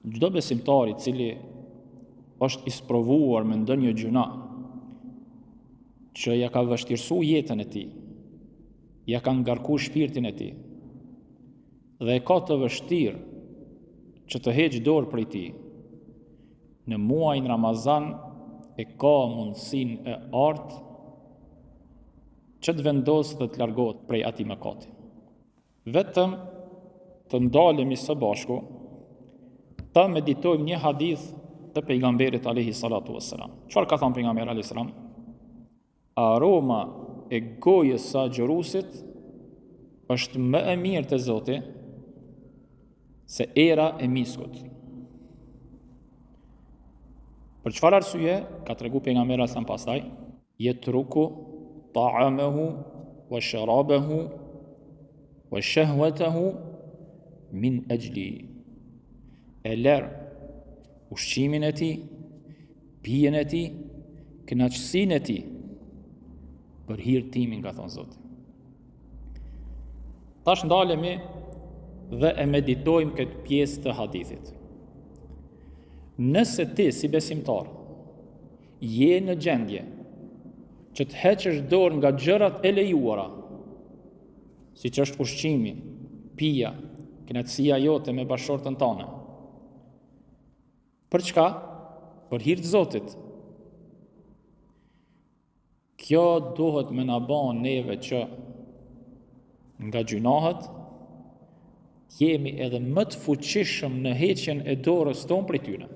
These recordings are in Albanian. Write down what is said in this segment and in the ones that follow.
Çdo besimtar i cili është i sprovuar me ndonjë gjuna që ja ka vështirësu jetën e tij, ja ka ngarku shpirtin e tij, dhe e ka të vështirë që të heqë dorë prej tij, në muajin Ramazan e ka mundësinë e artë që të vendosë dhe të largohet prej atij mëkati. Vetëm të ndalemi së bashku, ta meditojmë një hadith të pejgamberit alayhi salatu wassalam. Çfarë ka thënë pejgamberi alayhi salam? Aroma e gojës së agjërusit është më e mirë te Zoti se era e miskut. Për çfarë arsye? Ka tregu pejgamberi sa pastaj, yetruku ta'amahu wa sharabahu wa shahwatahu min ajli. E lër ushqimin e tij, pijen e tij, kënaqësinë e tij për hir timin, ka thënë Zoti. Tash ndalemi dhe e meditojmë këtë pjesë të hadithit. Nëse ti si besimtar je në gjendje që të heqësh dorë nga gjërat e lejuara, siç është ushqimi, pija, kënaqësia jote me bashkëshortën tënde. Për çka? Për hir të Zotit. Kjo duhet me na bën neve që nga gjunahet jemi edhe më të fuqishëm në heqjen e dorës tonë prej tyre.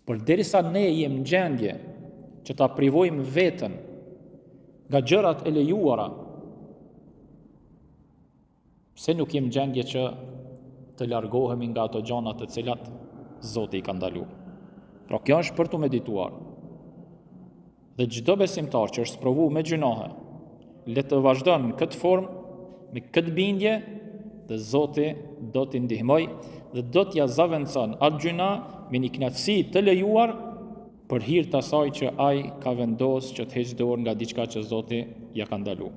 Por derisa ne jemi në gjendje që ta privojmë veten nga gjërat e lejuara, pse nuk jemi në gjendje që të largohemi nga ato gjëra të cilat Zoti i ka ndaluar. Pra kjo është për të medituar. Dhe çdo besimtar që është sprovuar me gjunahe, le të vazhdon në këtë formë, me këtë bindje, dhe Zoti do t'i ndihmoj dhe do t'ja zaventson atë gjuna me një kënaqësi të lejuar për hir të asaj që ai ka vendosur që të heqë dorë nga diçka që Zoti ja ka ndaluar.